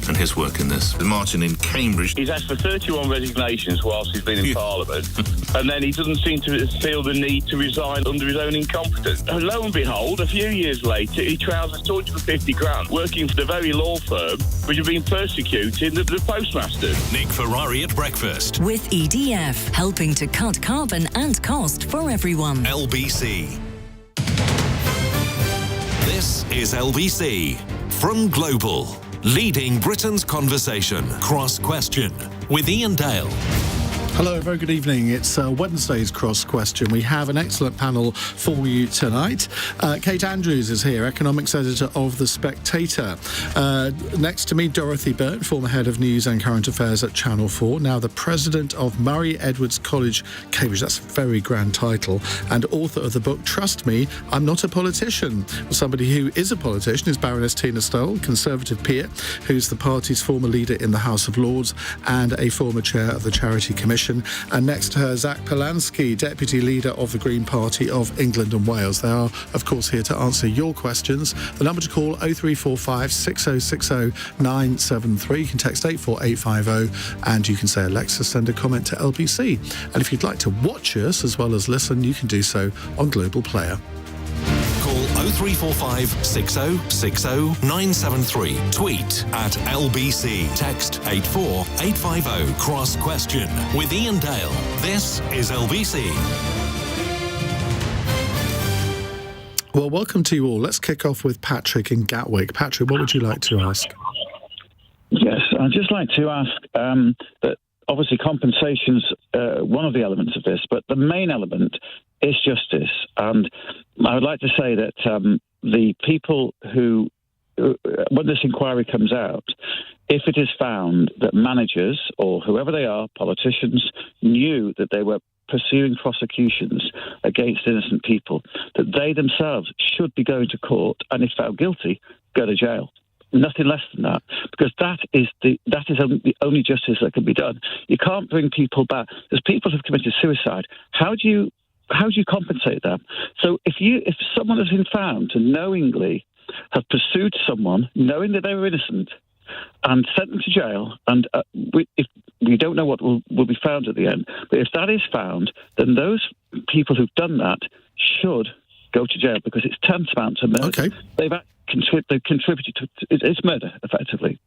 and his work in this. Martin in Cambridge. He's asked for 31 resignations whilst he's been in Parliament, and then he doesn't seem to feel the need to resign under his own incompetence. And lo and behold, a few years later, he trouses 250 grand working for the very law firm which have been persecuting the postmasters. Nick Ferrari at breakfast. With EDF, helping to cut carbon and cost for everyone. LBC. This is LBC from Global, leading Britain's conversation. Cross Question with Iain Dale. Hello, very good evening. It's Wednesday's Cross Question. We have an excellent panel for you tonight. Kate Andrews is here, economics editor of The Spectator. Next to me, Dorothy Byrne, former head of news and current affairs at Channel 4, now the president of Murray Edwards College, Cambridge. That's a very grand title. And author of the book, Trust Me, I'm Not a Politician. Somebody who is a politician is Baroness Stowell, Conservative peer, who's the party's former leader in the House of Lords and a former chair of the Charity Commission. And next to her, Zack, deputy leader of the Green Party of England and Wales. They are, of course, here to answer your questions. The number to call, 0345 6060 973. You can text 84850 and you can say, Alexa, send a comment to LBC. And if you'd like to watch us as well as listen, you can do so on Global Player. Call 0345 6060 973. Tweet at LBC. Text 84850. Cross Question with Iain Dale. This is LBC. Well, welcome to you all. Let's kick off with Patrick in Gatwick. Patrick, what would you like to ask? Yes, I'd just like to ask that obviously compensation's one of the elements of this, but the main element is justice. And I would like to say that the people who, when this inquiry comes out, if it is found that managers or whoever they are, politicians, knew that they were pursuing prosecutions against innocent people, that they themselves should be going to court and, if found guilty, go to jail. Nothing less than that, because that is the only justice that can be done. You can't bring people back. There's people who've committed suicide. How do you compensate them? So if someone has been found to knowingly have pursued someone, knowing that they were innocent, and sent them to jail, and if we don't know what will be found at the end, but if that is found, then those people who've done that should go to jail, because it's tantamount to murder. Okay. They've contributed to it's murder, effectively.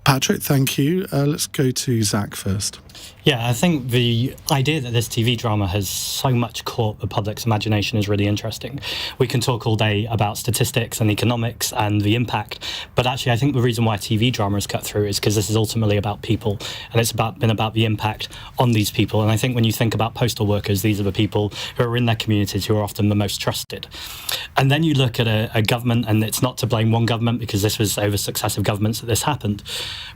Patrick, thank you. Let's go to Zack first. Yeah, I think the idea that this TV drama has so much caught the public's imagination is really interesting. We can talk all day about statistics and economics and the impact, but actually I think the reason why TV drama is cut through is because this is ultimately about people, and it's been about the impact on these people. And I think when you think about postal workers, these are the people who are in their communities who are often the most trusted. And then you look at a government, and it's not to blame one government, because this was over successive governments that this happened.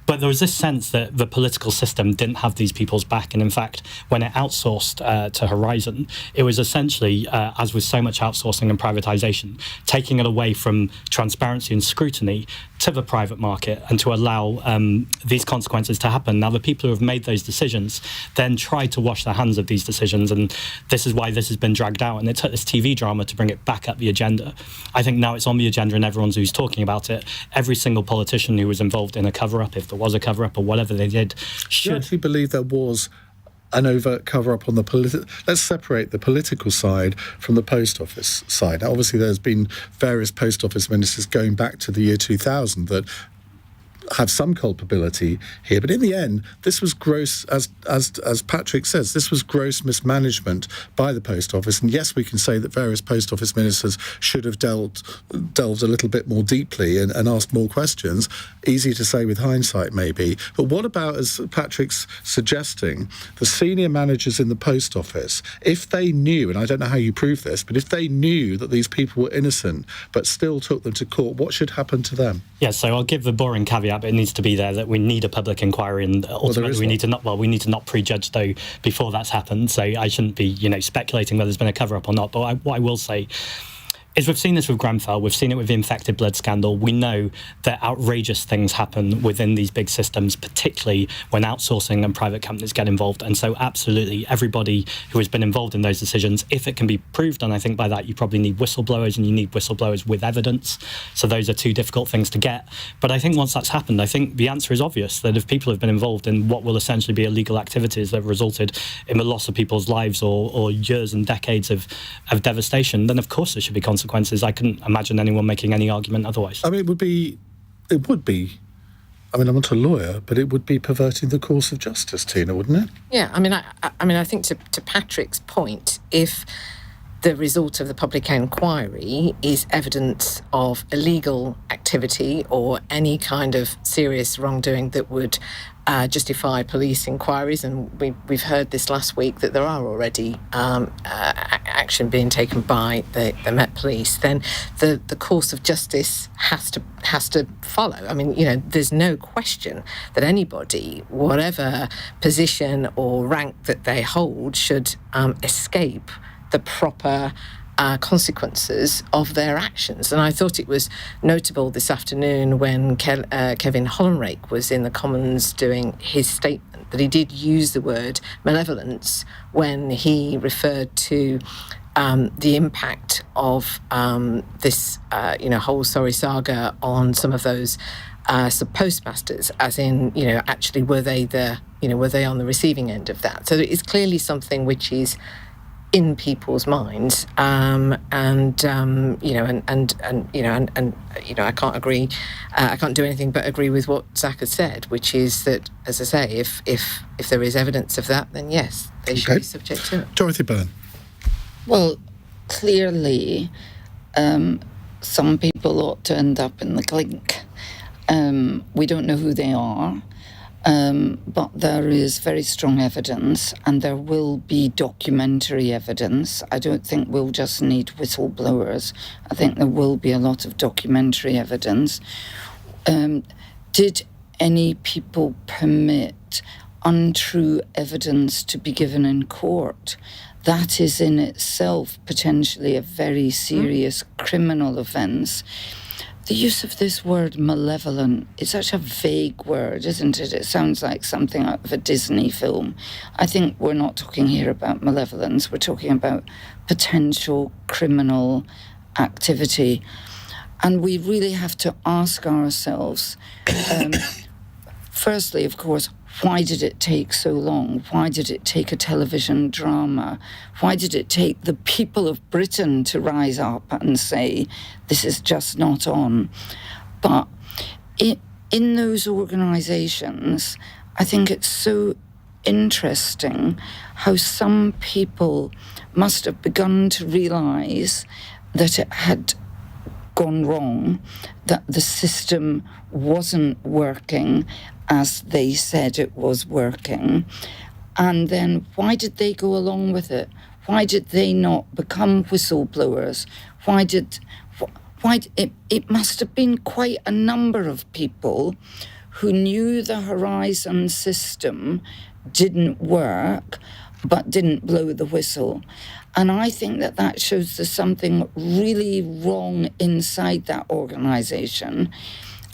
But there was this sense that the political system didn't have these people's back. And in fact, when it outsourced to Horizon, it was essentially, as with so much outsourcing and privatisation, taking it away from transparency and scrutiny to the private market, and to allow these consequences to happen. Now, the people who have made those decisions then tried to wash their hands of these decisions, and this is why this has been dragged out. And it took this TV drama to bring it back up the agenda. I think now it's on the agenda, and everyone's who's talking about it. Every single politician who was involved in a cover-up, if there was a cover-up or whatever they did, should... Do you actually believe there was an overt cover-up on the political... Let's separate the political side from the post office side. Now, obviously, there's been various post office ministers going back to the year 2000 that have some culpability here, but in the end, this was gross, as Patrick says, this was gross mismanagement by the post office. And yes, we can say that various post office ministers should have delved a little bit more deeply and asked more questions. Easy to say with hindsight, maybe. But what about, as Patrick's suggesting, the senior managers in the post office, if they knew, and I don't know how you prove this, but if they knew that these people were innocent but still took them to court, what should happen to them? Yeah, so I'll give the boring caveat, but it needs to be there that we need a public inquiry, and ultimately we need to not prejudge though before that's happened. So I shouldn't be, speculating whether there's been a cover-up or not. But what I will say, is we've seen this with Grenfell, we've seen it with the infected blood scandal. We know that outrageous things happen within these big systems, particularly when outsourcing and private companies get involved. And so absolutely everybody who has been involved in those decisions, if it can be proved, and I think by that you probably need whistleblowers, and you need whistleblowers with evidence. So those are two difficult things to get. But I think once that's happened, I think the answer is obvious, that if people have been involved in what will essentially be illegal activities that have resulted in the loss of people's lives or years and decades of devastation, then of course there should be consequences. I couldn't imagine anyone making any argument otherwise. I mean, it would be, I mean, I'm not a lawyer, but it would be perverting the course of justice, Tina, wouldn't it? Yeah, I think to Patrick's point, if the result of the public inquiry is evidence of illegal activity or any kind of serious wrongdoing that would justify police inquiries, and we've heard this last week that there are already action being taken by the Met Police, then the course of justice has to follow. I mean, there's no question that anybody, whatever position or rank that they hold, should escape the proper consequences of their actions. And I thought it was notable this afternoon when Kevin Hollenrake was in the Commons doing his statement that he did use the word malevolence when he referred to the impact of this whole sorry saga on some of those sub-postmasters, as in, actually were they on the receiving end of that? So it's clearly something which is in people's minds, I can't agree. I can't do anything but agree with what Zack has said, which is that, as I say, if there is evidence of that, then yes, they should be subject to it. Dorothy Byrne. Well, clearly, some people ought to end up in the clink. We don't know who they are. But there is very strong evidence, and there will be documentary evidence. I don't think we'll just need whistleblowers. I think there will be a lot of documentary evidence. Did any people permit untrue evidence to be given in court? That is in itself potentially a very serious criminal offence. The use of this word malevolent is such a vague word, isn't it? It sounds like something out of a Disney film. I think we're not talking here about malevolence. We're talking about potential criminal activity. And we really have to ask ourselves, firstly, of course, why did it take so long? Why did it take a television drama? Why did it take the people of Britain to rise up and say, this is just not on? But in those organisations, I think it's so interesting how some people must have begun to realise that it had gone wrong, that the system wasn't working as they said it was working. And then why did they go along with it? Why did they not become whistleblowers? It must have been quite a number of people who knew the Horizon system didn't work, but didn't blow the whistle. And I think that shows there's something really wrong inside that organisation.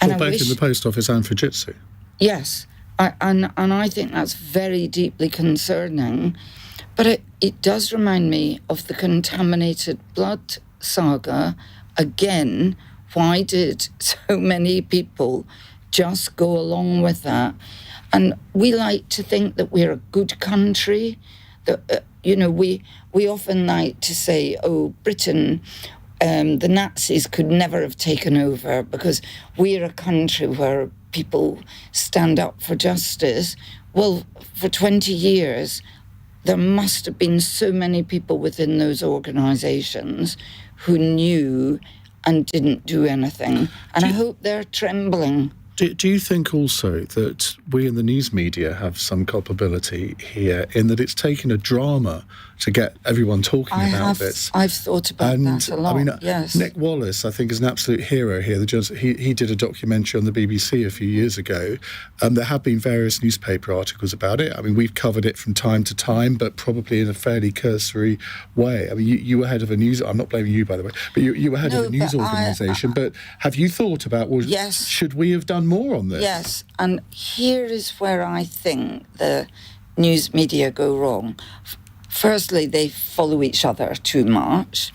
And both in the post office and Fujitsu. Yes, and I think that's very deeply concerning. But it does remind me of the contaminated blood saga. Again, why did so many people just go along with that? And we like to think that we're a good country. That we often like to say, oh, Britain, the Nazis could never have taken over because we're a country where people stand up for justice. Well, for 20 years, there must have been so many people within those organisations who knew and didn't do anything. And I hope they're trembling. Do you think also that we in the news media have some culpability here in that it's taken a drama to get everyone talking about this. I've thought about that a lot. I mean, yes. Nick Wallace, I think, is an absolute hero here. He did a documentary on the BBC a few years ago. There have been various newspaper articles about it. I mean, we've covered it from time to time, but probably in a fairly cursory way. I mean, you were head of a news... I'm not blaming you, by the way, but you were head of a news organisation. But have you thought about, yes, should we have done more on this? Yes, and here is where I think the news media go wrong. Firstly, they follow each other too much,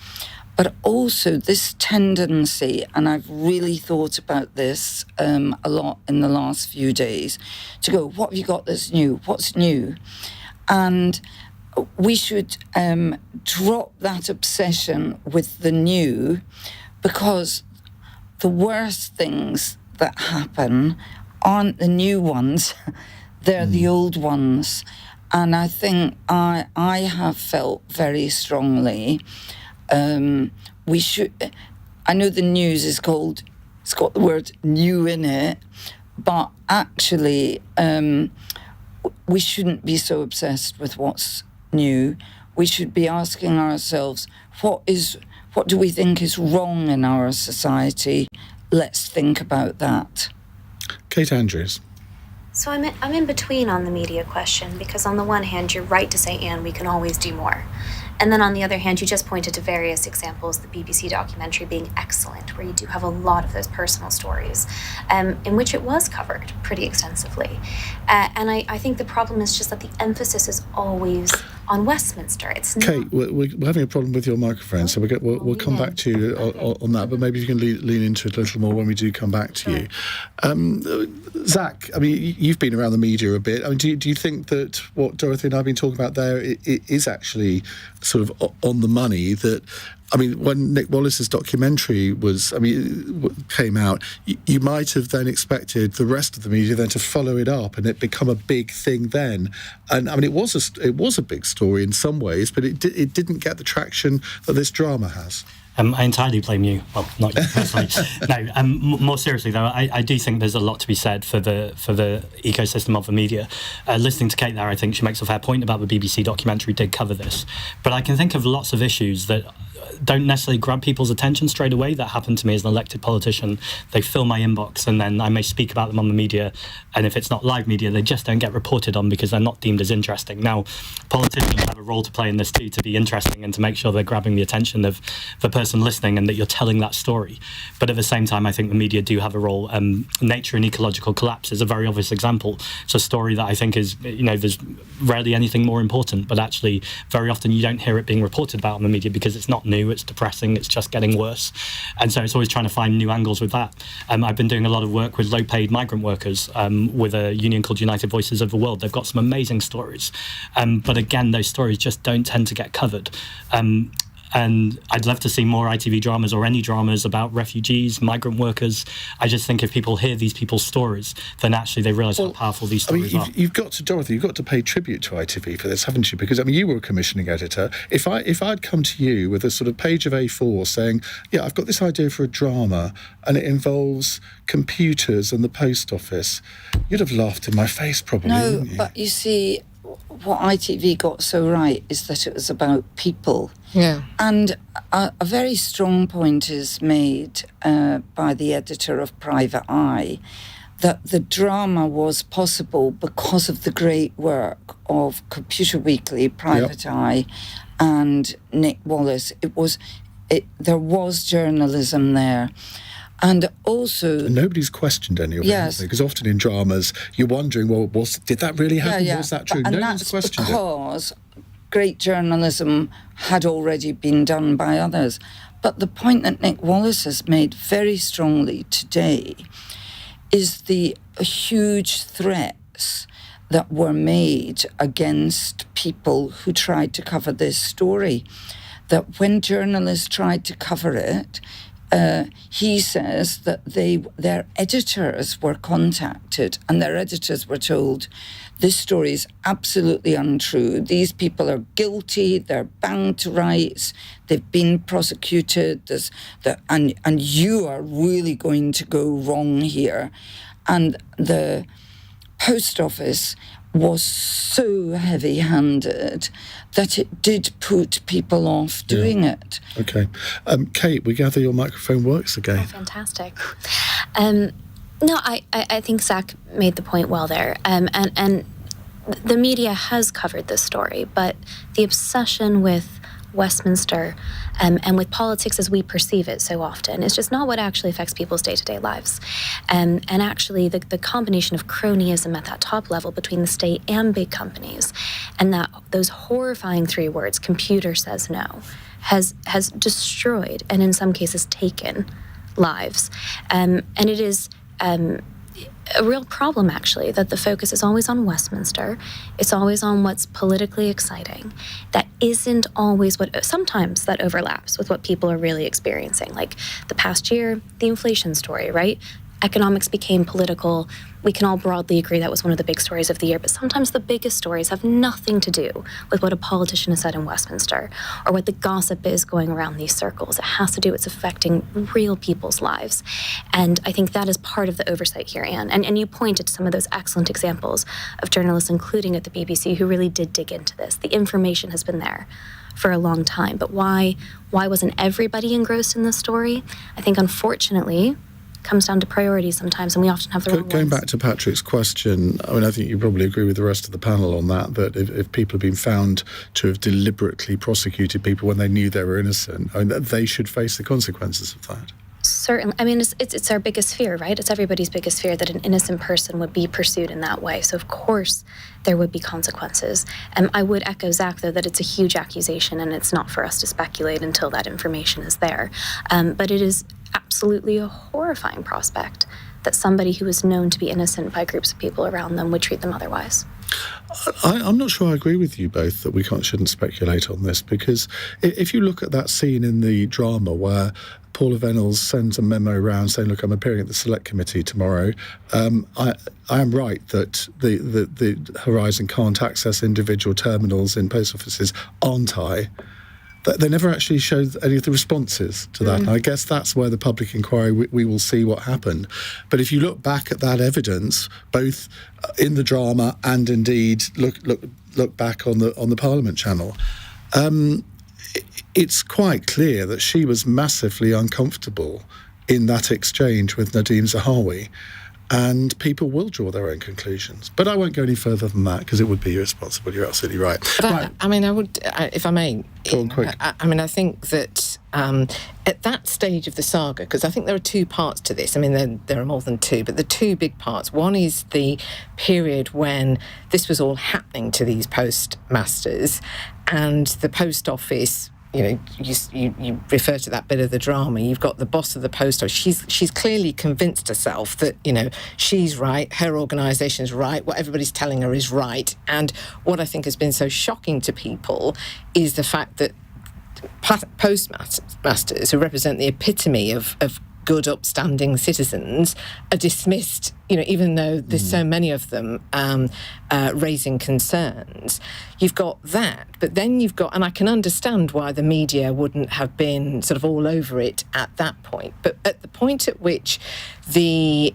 but also this tendency, and I've really thought about this a lot in the last few days, to go, what have you got that's new? What's new? And we should drop that obsession with the new, because the worst things that happen aren't the new ones, they're the old ones. And I think I have felt very strongly we should... I know the news is called... It's got the word new in it, but actually we shouldn't be so obsessed with what's new. We should be asking ourselves, what do we think is wrong in our society? Let's think about that. Kate Andrews. So I'm in between on the media question, because on the one hand, you're right to say, Anne, we can always do more. And then on the other hand, you just pointed to various examples, the BBC documentary being excellent, where you do have a lot of those personal stories, in which it was covered pretty extensively. And I think the problem is just that the emphasis is always on Westminster. It's not... Kate, we're having a problem with your microphone, so we'll come back to you on that, but maybe you can lean into it a little more when we do come back to you. Zack, I mean, you've been around the media a bit. I mean, do you think that what Dorothy and I have been talking about there is actually sort of on the money? That, I mean, when Nick Wallace's documentary came out, you might have then expected the rest of the media then to follow it up and it become a big thing then. And I mean, it was a big story in some ways, but it didn't get the traction that this drama has. I entirely blame you. Well, not you personally. No. More seriously, though, I do think there's a lot to be said for the ecosystem of the media. Listening to Kate there, I think she makes a fair point about the BBC documentary did cover this. But I can think of lots of issues that don't necessarily grab people's attention straight away. That happened to me as an elected politician. They fill my inbox, and then I may speak about them on the media, and if it's not live media, they just don't get reported on because they're not deemed as interesting. Now, politicians have a role to play in this too, to be interesting and to make sure they're grabbing the attention of the person listening and that you're telling that story. But at the same time, I think the media do have a role. Nature and ecological collapse is a very obvious example. It's a story that I think is, there's rarely anything more important, but actually very often you don't hear it being reported about in the media because it's not new, it's depressing, it's just getting worse. And so it's always trying to find new angles with that. I've been doing a lot of work with low-paid migrant workers with a union called United Voices of the World. They've got some amazing stories. But again, those stories just don't tend to get covered. And I'd love to see more ITV dramas or any dramas about refugees, migrant workers. I just think if people hear these people's stories, then actually they realise how powerful these stories are. You've got to, Dorothy, you've got to pay tribute to ITV for this, haven't you? Because, I mean, you were a commissioning editor. If I'd come to you with a sort of page of A4 saying, yeah, I've got this idea for a drama and it involves computers and the post office, you'd have laughed in my face probably, wouldn't you? But you see, what ITV got so right is that it was about people. Yeah. And a very strong point is made by the editor of Private Eye that the drama was possible because of the great work of Computer Weekly, Private Eye, and Nick Wallace. There was journalism there. And also... And nobody's questioned any of it, because often in dramas, you're wondering, well, did that really happen? Was that true? And no one's questioned because great journalism had already been done by others. But the point that Nick Wallace has made very strongly today is the huge threats that were made against people who tried to cover this story. That when journalists tried to cover it, he says that their editors were contacted and their editors were told, this story is absolutely untrue. These people are guilty, they're bound to rights, they've been prosecuted, and you are really going to go wrong here. And the Post Office was so heavy-handed that it did put people off doing it. Okay. Kate, we gather your microphone works again. Oh, fantastic. No, I think Zack made the point well there. And the media has covered this story, but the obsession with Westminster and with politics as we perceive it so often is just not what actually affects people's day-to-day lives. And actually, the combination of cronyism at that top level between the state and big companies, and that those horrifying 3 words, computer says no, has destroyed and in some cases taken lives. And it is a real problem, actually, that the focus is always on Westminster. It's always on what's politically exciting. That isn't always sometimes that overlaps with what people are really experiencing. Like the past year, the inflation story, right? Economics became political. We can all broadly agree that was one of the big stories of the year, but sometimes the biggest stories have nothing to do with what a politician has said in Westminster or what the gossip is going around these circles. It has to do with it's affecting real people's lives. And I think that is part of the oversight here, Anne. And you pointed to some of those excellent examples of journalists, including at the BBC, who really did dig into this. The information has been there for a long time, but why wasn't everybody engrossed in this story? I think, unfortunately, comes down to priorities sometimes, and we often have the wrong ones. Going back to Patrick's question, I mean, I think you probably agree with the rest of the panel on that if people have been found to have deliberately prosecuted people when they knew they were innocent, I mean, they should face the consequences of that. Certainly. I mean, it's our biggest fear, right? It's everybody's biggest fear that an innocent person would be pursued in that way. So, of course, there would be consequences. I would echo Zack, though, that it's a huge accusation, and it's not for us to speculate until that information is there. But it is absolutely a horrifying prospect that somebody who is known to be innocent by groups of people around them would treat them otherwise. I'm not sure I agree with you both that we shouldn't speculate on this, because if you look at that scene in the drama where Paula Venables sends a memo around saying, look, I'm appearing at the Select Committee tomorrow, I am right that the Horizon can't access individual terminals in post offices, aren't I? They never actually showed any of the responses to that. And I guess that's where the public inquiry, we will see what happened. But if you look back at that evidence, both in the drama and indeed look back on the Parliament channel, it's quite clear that she was massively uncomfortable in that exchange with Nadeem Zahawi. And people will draw their own conclusions. But I won't go any further than that, because it would be irresponsible. You're absolutely right. But I mean, I would, if I may... Go on, quick. I mean, I think that at that stage of the saga, because I think there are 2 parts to this. I mean, there are more than 2, but the 2 big parts. One is the period when this was all happening to these postmasters, and the post office... You know, you refer to that bit of the drama. You've got the boss of the post office. She's clearly convinced herself that, you know, she's right, her organisation's right, what everybody's telling her is right. And what I think has been so shocking to people is the fact that postmasters, who represent the epitome of good, upstanding citizens, are dismissed, you know, even though there's so many of them raising concerns. You've got that, but then you've got, and I can understand why the media wouldn't have been sort of all over it at that point, but at the point at which the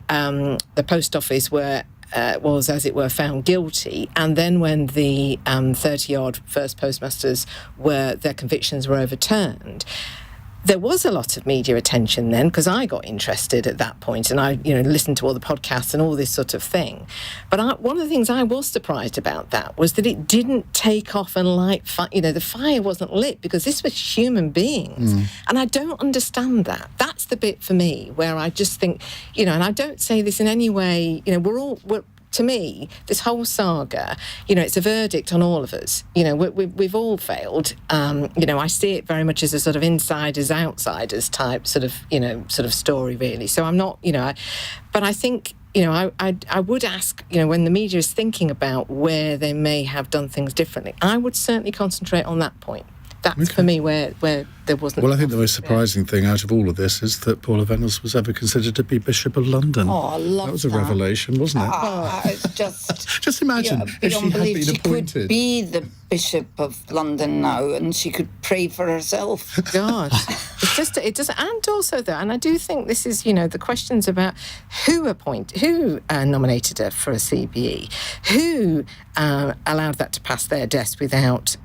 post office was, as it were, found guilty, and then when the 30-odd first postmasters their convictions were overturned, there was a lot of media attention then, because I got interested at that point, and I, listened to all the podcasts and all this sort of thing. But one of the things I was surprised about that was that it didn't take off and light fire. The fire wasn't lit, because this was human beings, and I don't understand that. That's the bit for me where I just think, and I don't say this in any way. To me, this whole saga, it's a verdict on all of us. We've all failed. I see it very much as a sort of insiders, outsiders type sort of story, really. So I'm not, but I think, I would ask, when the media is thinking about where they may have done things differently, I would certainly concentrate on that point. That's for me where there wasn't... Well, I think the most surprising thing out of all of this is that Paula Venables was ever considered to be Bishop of London. Oh, I love that was a revelation, wasn't it? It's just... Just imagine if she had been appointed. She could be the Bishop of London now, and she could pray for herself. God. It does, and also though, and I do think this is, the questions about who nominated her for a CBE, who allowed that to pass their desk without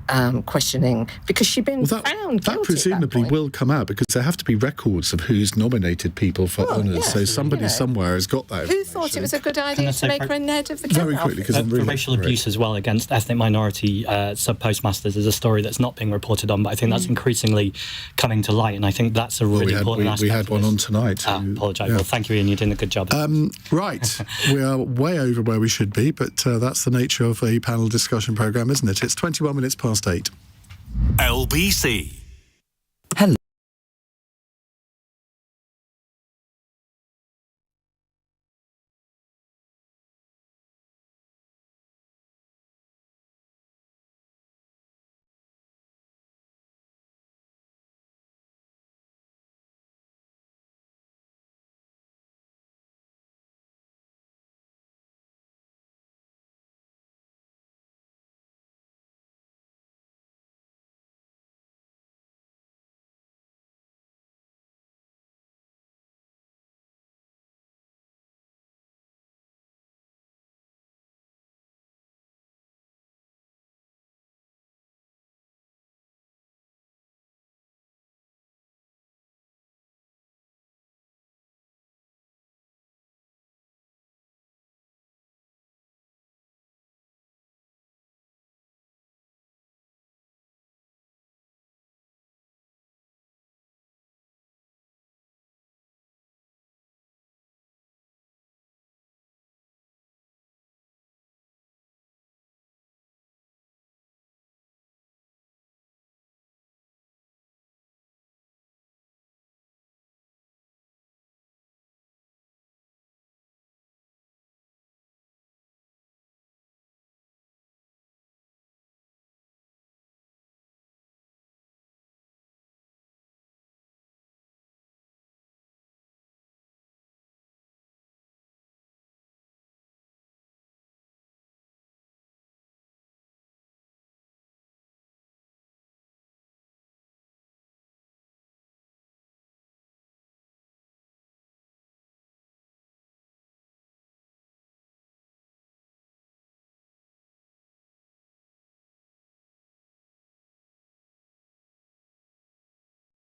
questioning, because she'd been found guilty. That presumably will come out, because there have to be records of who's nominated people for honours. Yes, so somebody somewhere has got that. Who thought it was a good idea to make her a Ned of the Cabinet? Very quickly, because for racial abuse as well against ethnic minority sub-postmasters is a story that's not being reported on, but I think that's increasingly coming to light, and I think that's a really important aspect. We had one on tonight. Apologise. Yeah. Well, thank you, Ian. You're doing a good job. Right. We are way over where we should be, but that's the nature of a panel discussion programme, isn't it? It's 21 minutes past 8. LBC. Hello.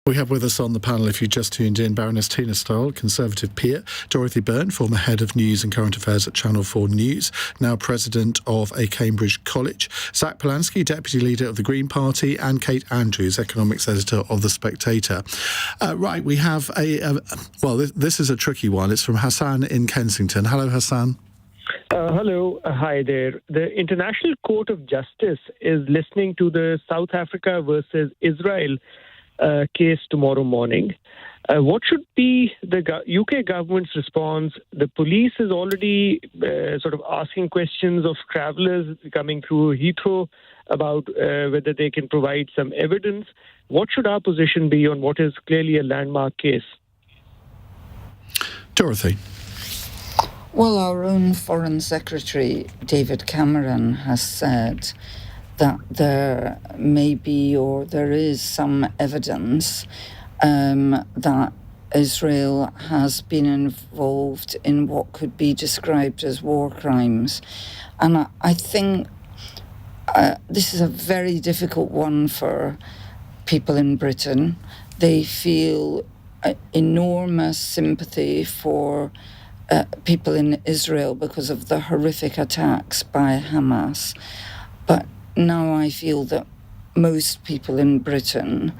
We have with us on the panel, if you just tuned in, Baroness Stowell, Conservative peer, Dorothy Byrne, former head of news and current affairs at Channel 4 News, now president of a Cambridge college, Zack Polanski, deputy leader of the Green Party, and Kate Andrews, economics editor of The Spectator. Right, we have this is a tricky one. It's from Hassan in Kensington. Hello, Hassan. Hello. Hi there. The International Court of Justice is listening to the South Africa versus Israel case tomorrow morning. What should be the UK government's response? The police is already sort of asking questions of travellers coming through Heathrow about whether they can provide some evidence. What should our position be on what is clearly a landmark case? Dorothy. Well, our own Foreign Secretary, David Cameron, has said that there may be, or there is, some evidence that Israel has been involved in what could be described as war crimes. And I think this is a very difficult one for people in Britain. They feel enormous sympathy for people in Israel because of the horrific attacks by Hamas. But now I feel that most people in Britain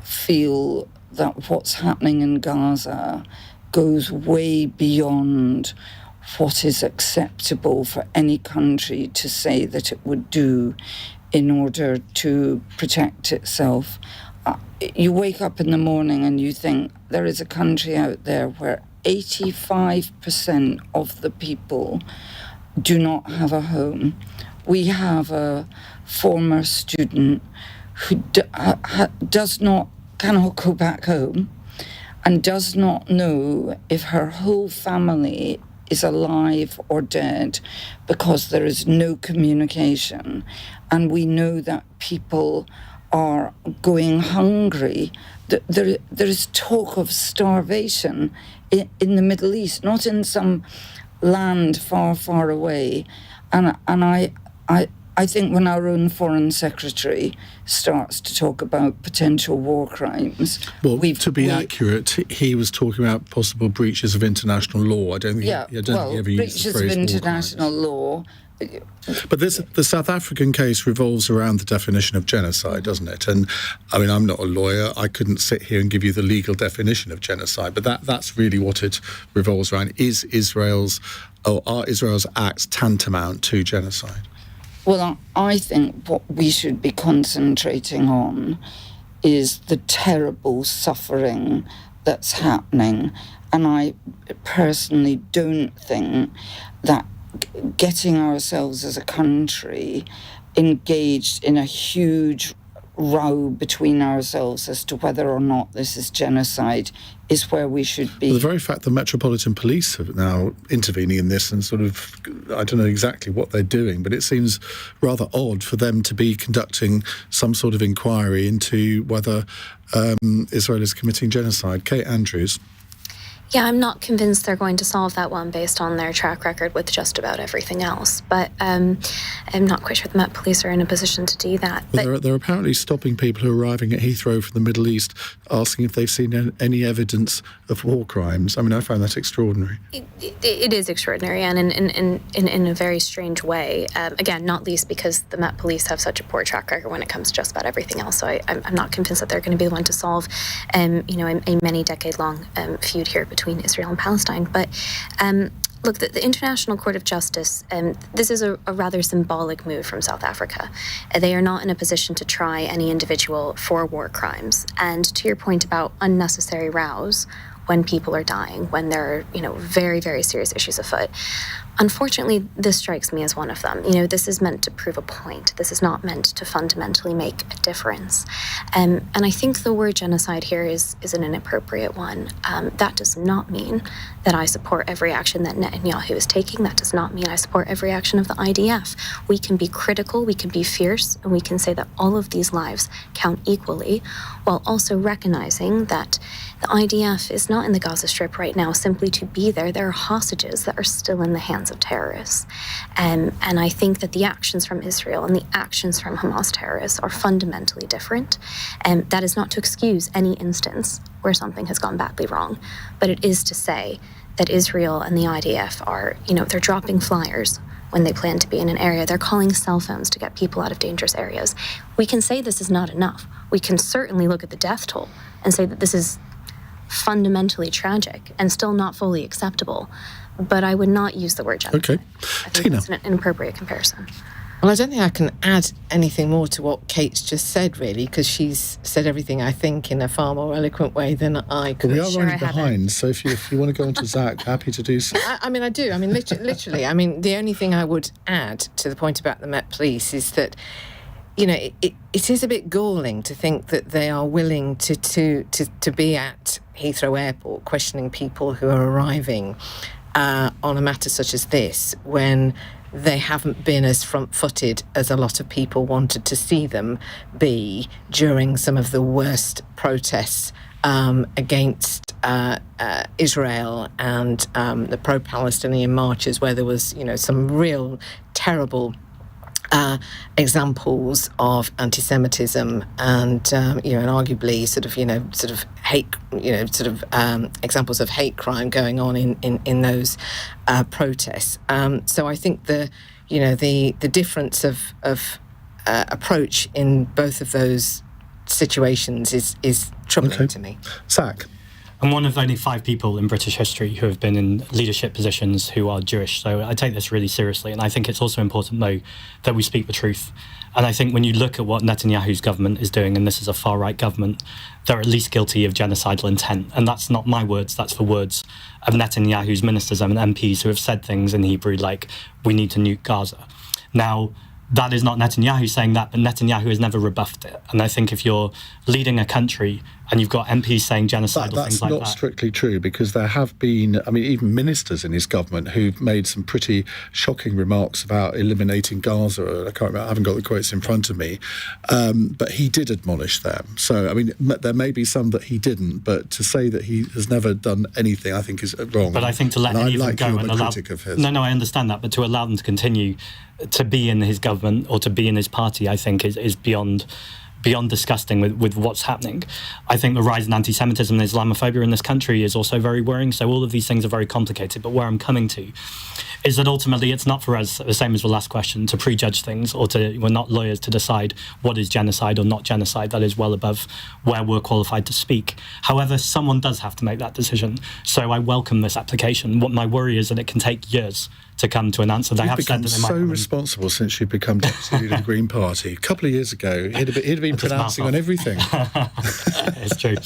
feel that what's happening in Gaza goes way beyond what is acceptable for any country to say that it would do in order to protect itself. You wake up in the morning and you think there is a country out there where 85% of the people do not have a home. We have a former student who does not cannot go back home and does not know if her whole family is alive or dead because there is no communication. And we know that people are going hungry. There is talk of starvation in the Middle East, not in some land far, far away. And I think when our own Foreign Secretary starts to talk about potential war crimes... Well, to be accurate, he was talking about possible breaches of international law. I don't think he ever used the phrase breaches of international law. But the South African case revolves around the definition of genocide, doesn't it? And, I mean, I'm not a lawyer. I couldn't sit here and give you the legal definition of genocide, but that's really what it revolves around. Are Israel's acts tantamount to genocide? Well, I think what we should be concentrating on is the terrible suffering that's happening. And I personally don't think that getting ourselves as a country engaged in a huge row between ourselves as to whether or not this is genocide is where we should be. Well, the very fact that Metropolitan Police are now intervening in this and sort of, I don't know exactly what they're doing, but it seems rather odd for them to be conducting some sort of inquiry into whether Israel is committing genocide. Kate Andrews. Yeah, I'm not convinced they're going to solve that one based on their track record with just about everything else. But I'm not quite sure the Met Police are in a position to do that. Well, they're apparently stopping people who are arriving at Heathrow from the Middle East, asking if they've seen any evidence of war crimes. I mean, I find that extraordinary. It is extraordinary, and in a very strange way. Again, not least because the Met Police have such a poor track record when it comes to just about everything else. So I'm not convinced that they're going to be the one to solve, a many decade-long feud here between Israel and Palestine. But look, the International Court of Justice, this is a rather symbolic move from South Africa. They are not in a position to try any individual for war crimes. And to your point about unnecessary rows when people are dying, when there are, very, very serious issues afoot, unfortunately, this strikes me as one of them. This is meant to prove a point. This is not meant to fundamentally make a difference. And I think the word genocide here is an inappropriate one. That does not mean that I support every action that Netanyahu is taking. That does not mean I support every action of the IDF. We can be critical, we can be fierce, and we can say that all of these lives count equally, while also recognizing that the IDF is not in the Gaza Strip right now simply to be there. There are hostages that are still in the hands of terrorists. And I think that the actions from Israel and the actions from Hamas terrorists are fundamentally different. And that is not to excuse any instance where something has gone badly wrong, but it is to say that Israel and the IDF are, they're dropping flyers when they plan to be in an area. They're calling cell phones to get people out of dangerous areas. We can say this is not enough. We can certainly look at the death toll and say that this is fundamentally tragic and still not fully acceptable. But I would not use the word genocide. Okay. I think that's an inappropriate comparison. Well, I don't think I can add anything more to what Kate's just said, really, because she's said everything, I think, in a far more eloquent way than I could. We are running behind, so if you want to go on to Zack, happy to do so. I do. I mean, literally. I mean, the only thing I would add to the point about the Met Police is that, it is a bit galling to think that they are willing to be at Heathrow Airport questioning people who are arriving on a matter such as this when they haven't been as front-footed as a lot of people wanted to see them be during some of the worst protests against Israel and the pro-Palestinian marches, where there was, some real terrible examples of anti-Semitism and and arguably sort of hate, examples of hate crime going on in those protests. So I think the difference of approach in both of those situations is troubling to me. Zack. I'm one of only 5 people in British history who have been in leadership positions who are Jewish, so I take this really seriously, and I think it's also important, though, that we speak the truth. And I think when you look at what Netanyahu's government is doing, and this is a far-right government, they're at least guilty of genocidal intent. And that's not my words, that's the words of Netanyahu's ministers and MPs who have said things in Hebrew like, we need to nuke Gaza. Now, that is not Netanyahu saying that, but Netanyahu has never rebuffed it. And I think if you're leading a country and you've got MPs saying genocidal things like that. That's not strictly true, because there have been, even ministers in his government who've made some pretty shocking remarks about eliminating Gaza. I can't remember, I haven't got the quotes in front of me, but he did admonish them. So, there may be some that he didn't, but to say that he has never done anything, I think is wrong. But I think to let any of them go and allow... critic of his. No, I understand that, but to allow them to continue to be in his government or to be in his party, I think is beyond disgusting with what's happening. I think the rise in anti-Semitism and Islamophobia in this country is also very worrying. So all of these things are very complicated. But where I'm coming to is that ultimately it's not for us, the same as the last question, to prejudge things or we're not lawyers to decide what is genocide or not genocide. That is well above where we're qualified to speak. However, someone does have to make that decision. So I welcome this application. What my worry is that it can take years to come to an answer. They have said that they might. You've become so responsible since you've become deputy leader of the Green Party. A couple of years ago, he'd have been pronouncing on everything. It's true.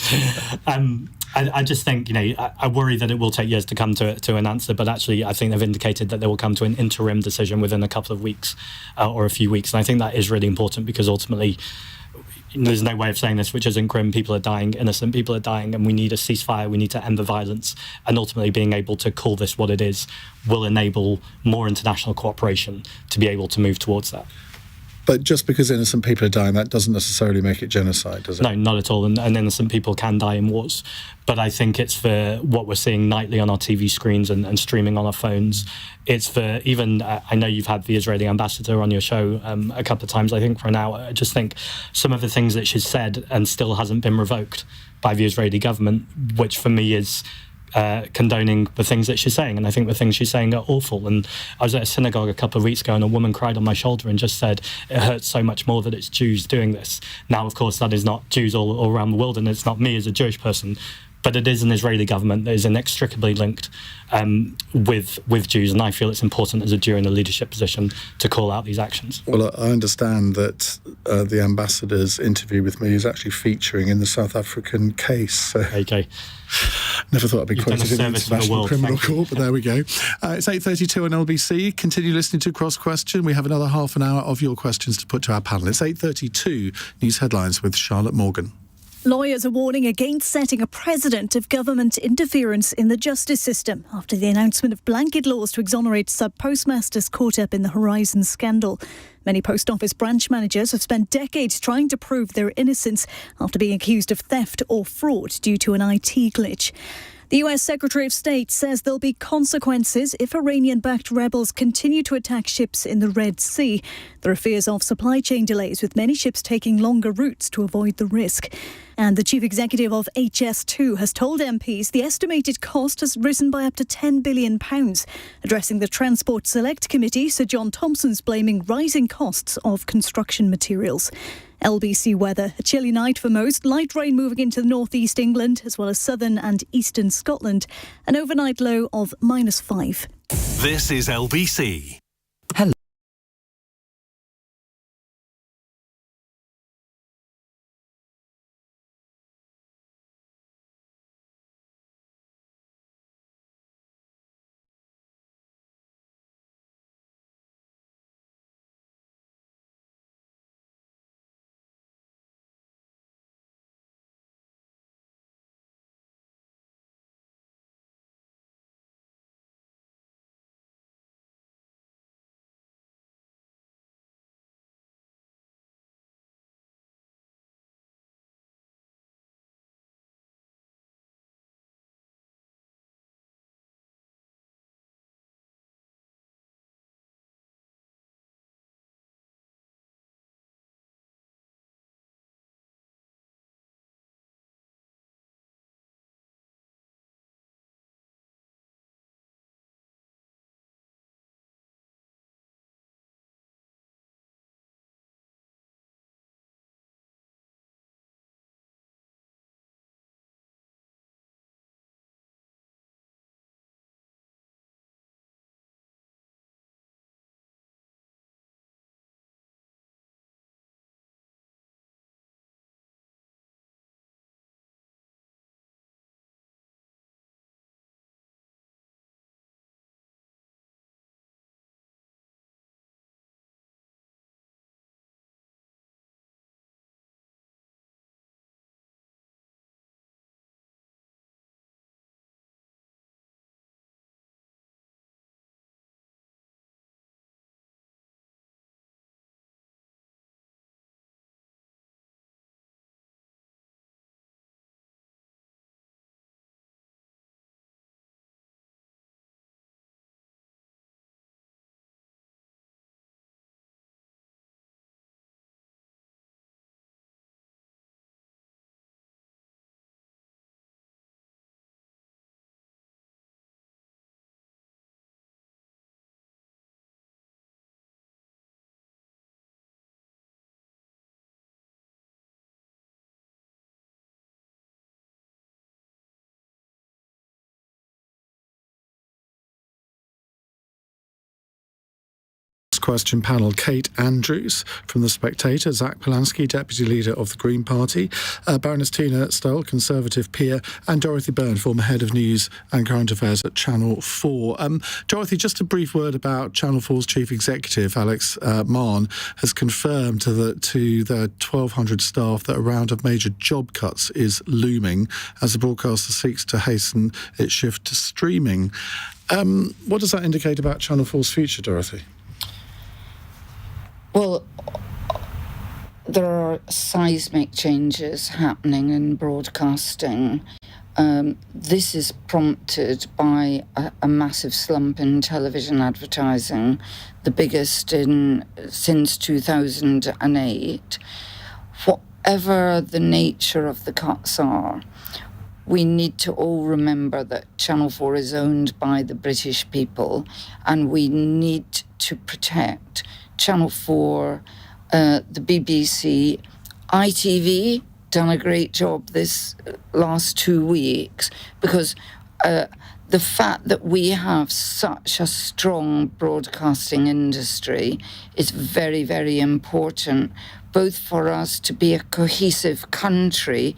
I just think, I worry that it will take years to come to an answer, but actually I think they've indicated that they will come to an interim decision within a couple of weeks or a few weeks. And I think that is really important, because ultimately there's no way of saying this which isn't grim. People are dying, innocent people are dying, and we need a ceasefire, we need to end the violence, and ultimately being able to call this what it is will enable more international cooperation to be able to move towards that. But just because innocent people are dying, that doesn't necessarily make it genocide, does it? No, not at all. And innocent people can die in wars. But I think it's for what we're seeing nightly on our TV screens and streaming on our phones. It's for even, I know you've had the Israeli ambassador on your show a couple of times, I think, for an hour. I just think some of the things that she's said and still hasn't been revoked by the Israeli government, which for me is condoning the things that she's saying. And I think the things she's saying are awful. And I was at a synagogue a couple of weeks ago and a woman cried on my shoulder and just said, it hurts so much more that it's Jews doing this. Now, of course, that is not Jews all around the world, and it's not me as a Jewish person, but it is an Israeli government that is inextricably linked with Jews, and I feel it's important as a Jew in a leadership position to call out these actions. Well, I understand that the ambassador's interview with me is actually featuring in the South African case. So okay. Never thought I'd be quoted in the International Criminal Court, but there we go. It's 8:32 on LBC. Continue listening to Cross Question. We have another half an hour of your questions to put to our panel. It's 8:32 News Headlines with Charlotte Morgan. Lawyers are warning against setting a precedent of government interference in the justice system after the announcement of blanket laws to exonerate sub-postmasters caught up in the Horizon scandal. Many post office branch managers have spent decades trying to prove their innocence after being accused of theft or fraud due to an IT glitch. The US Secretary of State says there'll be consequences if Iranian-backed rebels continue to attack ships in the Red Sea. There are fears of supply chain delays, with many ships taking longer routes to avoid the risk. And the chief executive of HS2 has told MPs the estimated cost has risen by up to £10 billion. Addressing the Transport Select Committee, Sir John Thompson's blaming rising costs of construction materials. LBC weather, a chilly night for most, light rain moving into northeast England as well as southern and eastern Scotland, an overnight low of -5. This is LBC. Question panel, Kate Andrews from The Spectator, Zack Polanski, Deputy Leader of the Green Party, Baroness Stowell, Conservative peer, and Dorothy Byrne, former Head of News and Current Affairs at Channel 4. Dorothy, just a brief word about Channel 4's Chief Executive, Alex Mahon, has confirmed to the 1,200 staff that a round of major job cuts is looming as the broadcaster seeks to hasten its shift to streaming. What does that indicate about Channel 4's future, Dorothy? Well, there are seismic changes happening in broadcasting. This is prompted by a massive slump in television advertising, the biggest since 2008. Whatever the nature of the cuts are, we need to all remember that Channel 4 is owned by the British people, and we need to protect Channel 4, the BBC, ITV done a great job this last 2 weeks, because the fact that we have such a strong broadcasting industry is very, very important, both for us to be a cohesive country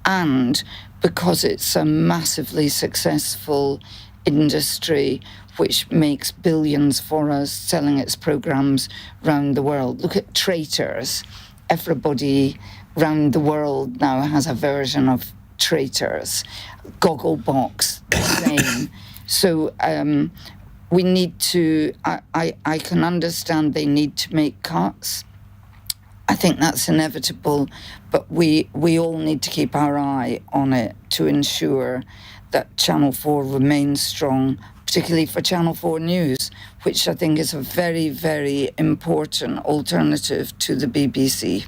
and because it's a massively successful industry which makes billions for us selling its programmes round the world. Look at Traitors. Everybody round the world now has a version of Traitors. Gogglebox, the same. So we need to, I can understand they need to make cuts. I think that's inevitable, but we all need to keep our eye on it to ensure that Channel 4 remains strong, particularly for Channel 4 News, which I think is a very, very important alternative to the BBC.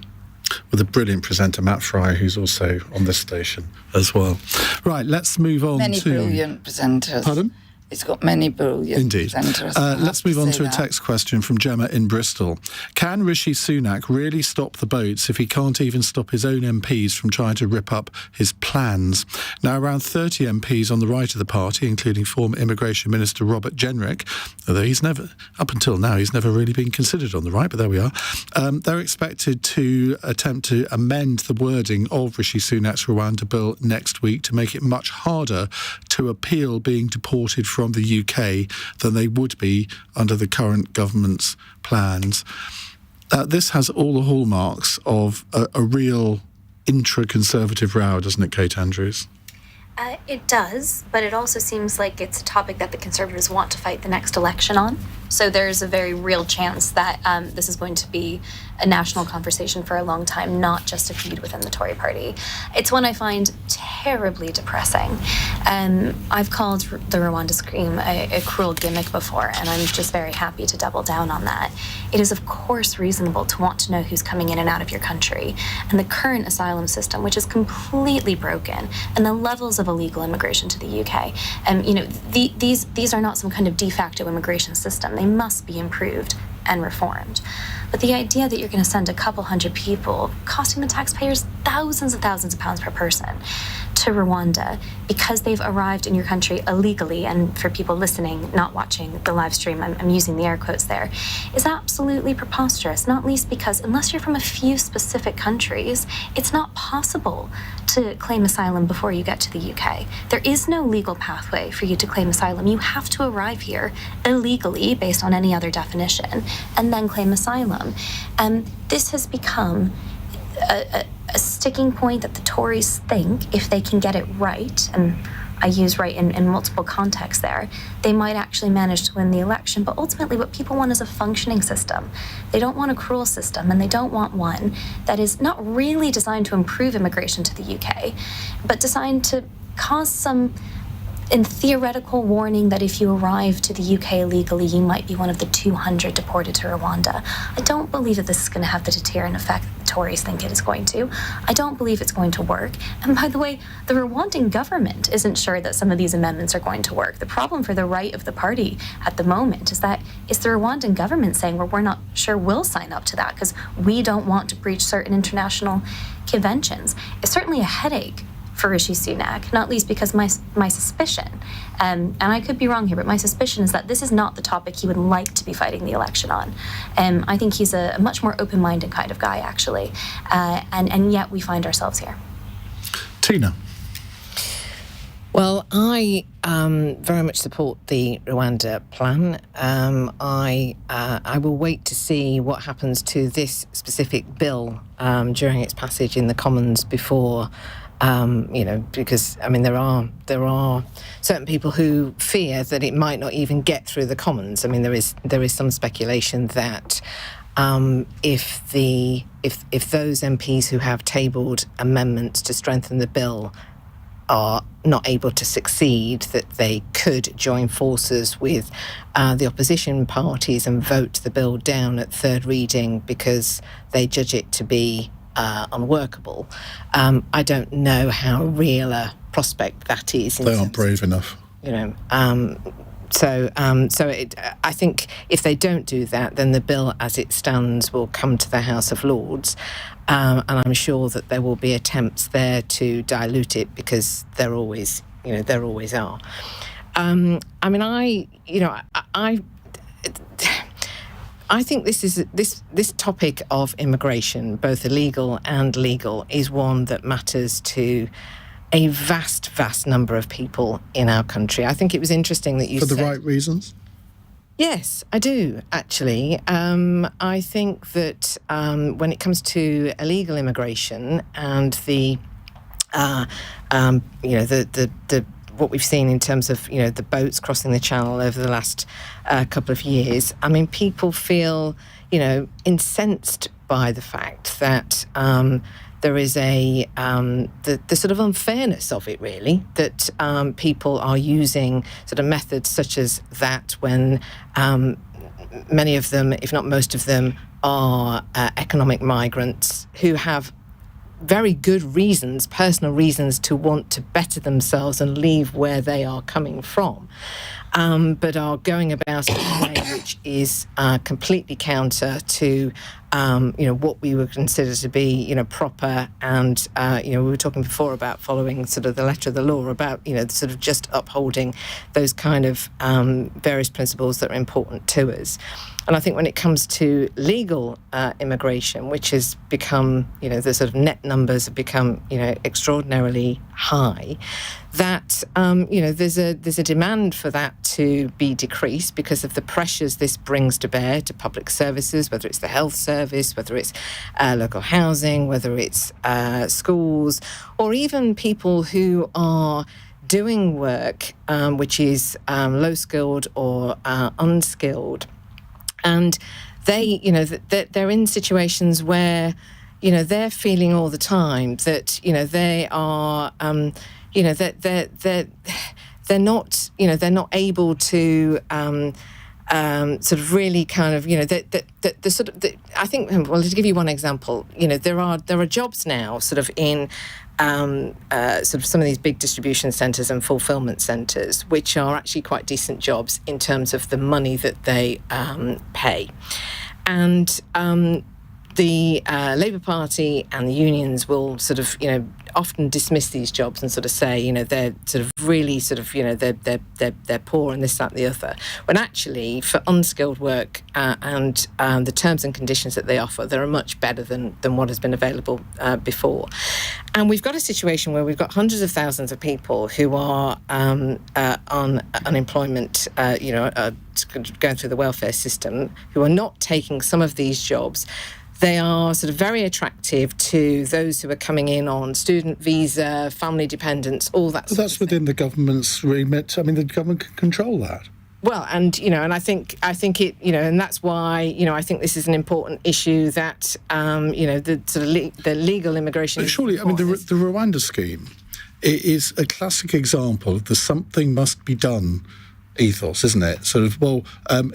With a brilliant presenter, Matt Fry, who's also on this station as well. Right, let's move on Many brilliant presenters. Pardon? It's got many brilliant presenters. Let's move on to a text question from Gemma in Bristol. Can Rishi Sunak really stop the boats if he can't even stop his own MPs from trying to rip up his plans? Now, around 30 MPs on the right of the party, including former Immigration Minister Robert Jenrick, although up until now, he's never really been considered on the right, but there we are. They're expected to attempt to amend the wording of Rishi Sunak's Rwanda bill next week to make it much harder to appeal being deported from the UK than they would be under the current government's plans. This has all the hallmarks of a real intra-Conservative row, doesn't it, Kate Andrews? It does, but it also seems like it's a topic that the Conservatives want to fight the next election on. So there's a very real chance that this is going to be a national conversation for a long time, not just a feud within the Tory party. It's one I find terribly depressing. I've called the Rwanda Scream a cruel gimmick before, and I'm just very happy to double down on that. It is, of course, reasonable to want to know who's coming in and out of your country. And the current asylum system, which is completely broken, and the levels of illegal immigration to the UK, these are not some kind of de facto immigration system. They must be improved and reformed. But the idea that you're going to send a couple hundred people, costing the taxpayers thousands and thousands of pounds per person, to Rwanda because they've arrived in your country illegally, and for people listening, not watching the live stream, I'm using the air quotes there, is absolutely preposterous, not least because unless you're from a few specific countries, it's not possible to claim asylum before you get to the UK. There is no legal pathway for you to claim asylum. You have to arrive here illegally, based on any other definition, and then claim asylum. And this has become a sticking point that the Tories think if they can get it right, and I use right in multiple contexts there, they might actually manage to win the election. But ultimately what people want is a functioning system. They don't want a cruel system, and they don't want one that is not really designed to improve immigration to the UK, but designed to cause some in theoretical warning that if you arrive to the UK illegally, you might be one of the 200 deported to Rwanda. I don't believe that this is going to have the deterrent effect that the Tories think it is going to. I don't believe it's going to work. And by the way, the Rwandan government isn't sure that some of these amendments are going to work. The problem for the right of the party at the moment is that it's the Rwandan government saying, well, we're not sure we'll sign up to that because we don't want to breach certain international conventions. It's certainly a headache for Rishi Sunak, not least because my suspicion, and I could be wrong here, but my suspicion is that this is not the topic he would like to be fighting the election on. I think he's a much more open-minded kind of guy, actually, and yet we find ourselves here. Tina. Well, I very much support the Rwanda plan. I will wait to see what happens to this specific bill during its passage in the Commons before, because there are certain people who fear that it might not even get through the Commons. I mean, there is some speculation that if those MPs who have tabled amendments to strengthen the bill are not able to succeed, that they could join forces with the opposition parties and vote the bill down at third reading because they judge it to be unworkable. I don't know how real a prospect that is. They aren't brave enough. I think if they don't do that, then the bill as it stands will come to the House of Lords. And I'm sure that there will be attempts there to dilute it because there always are. I think this topic of immigration, both illegal and legal, is one that matters to a vast number of people in our country. I think it was interesting that you said... For the right reasons? Yes, I do, actually. I think that when it comes to illegal immigration and the what we've seen in terms of, the boats crossing the channel over the last couple of years, I mean, people feel, incensed by the fact that there is the sort of unfairness of it, really, that people are using sort of methods such as that when many of them, if not most of them, are economic migrants who have very good reasons, personal reasons, to want to better themselves and leave where they are coming from, but are going about it in a way which is completely counter to what we would consider to be, proper, and we were talking before about following sort of the letter of the law, about sort of just upholding those kind of various principles that are important to us. And I think when it comes to legal immigration, which has become, the sort of net numbers have become, extraordinarily high, that, there's a demand for that to be decreased because of the pressures this brings to bear to public services, whether it's the health service, whether it's local housing, whether it's schools, or even people who are doing work which is low-skilled or unskilled. And they, they're in situations where, they're feeling all the time that, they are, they're not able to sort of really kind of, I think, well, to give you one example, there are jobs now sort of in sort of some of these big distribution centres and fulfilment centres, which are actually quite decent jobs in terms of the money that they pay. And the Labour Party and the unions will sort of, often dismiss these jobs and sort of say, they're sort of really sort of, they're poor and this, that, and the other. When actually, for unskilled work and the terms and conditions that they offer, they're much better than what has been available before. And we've got a situation where we've got hundreds of thousands of people who are on unemployment, going through the welfare system, who are not taking some of these jobs. They are sort of very attractive to those who are coming in on student visa, family dependents, all that. But that's within the government's remit. I mean, the government can control that. Well, and and I think it, and that's why I think this is an important issue that the sort of the legal immigration. But surely, I mean, the Rwanda scheme is a classic example of the something must be done ethos, isn't it? Sort of,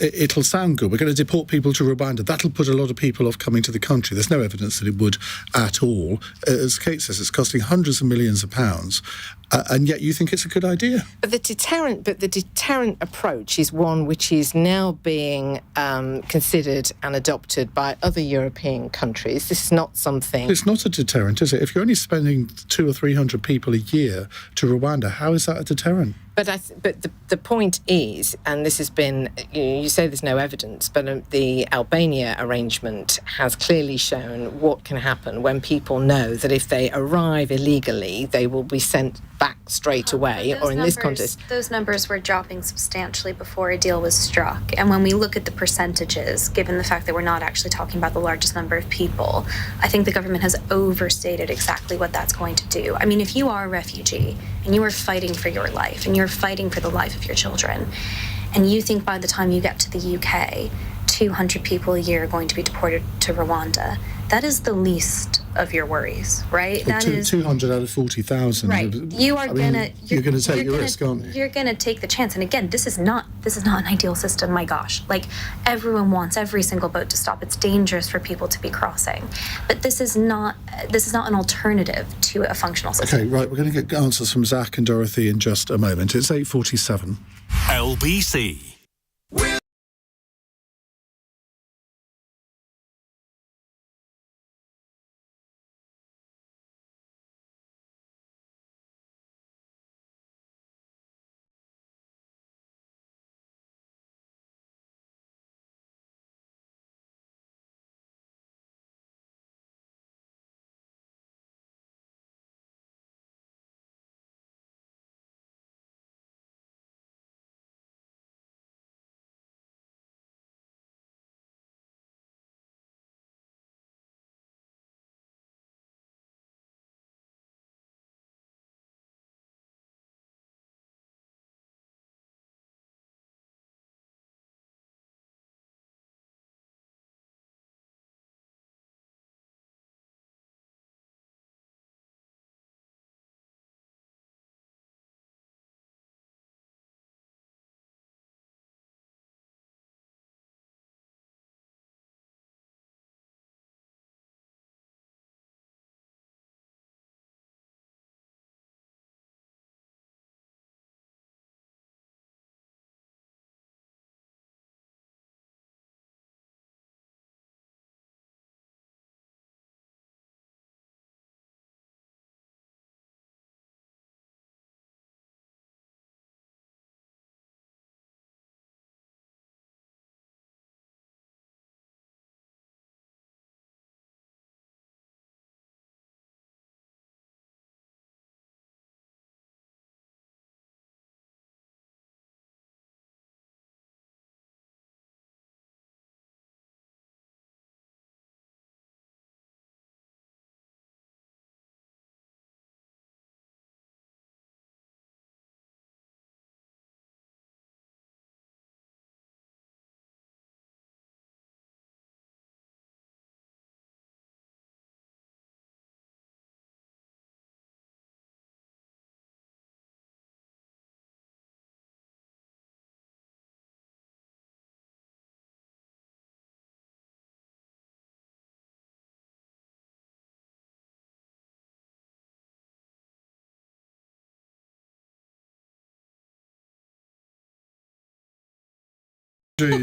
it'll sound good. We're going to deport people to Rwanda. That'll put a lot of people off coming to the country. There's no evidence that it would at all. As Kate says, it's costing hundreds of millions of pounds. and yet you think it's a good idea. But the deterrent approach is one which is now being considered and adopted by other European countries. This is not something... It's not a deterrent, is it? If you're only spending 200 or 300 people a year to Rwanda, how is that a deterrent? But the point is, and this has been, you say there's no evidence, but the Albania arrangement has clearly shown what can happen when people know that if they arrive illegally, they will be sent back straight away, or in this context... Those numbers were dropping substantially before a deal was struck. And when we look at the percentages, given the fact that we're not actually talking about the largest number of people, I think the government has overstated exactly what that's going to do. I mean, if you are a refugee and you are fighting for your life and you're fighting for the life of your children, and you think by the time you get to the UK, 200 people a year are going to be deported to Rwanda, that is the least of your worries, right? Well, 200 out of 40,000. Right. You're going to take your risk, aren't you? You're going to take the chance. And again, this is not an ideal system. My gosh, like everyone wants every single boat to stop. It's dangerous for people to be crossing, but this is not an alternative to a functional system. Okay, right. We're going to get answers from Zack and Dorothy in just a moment. It's 8:47. LBC.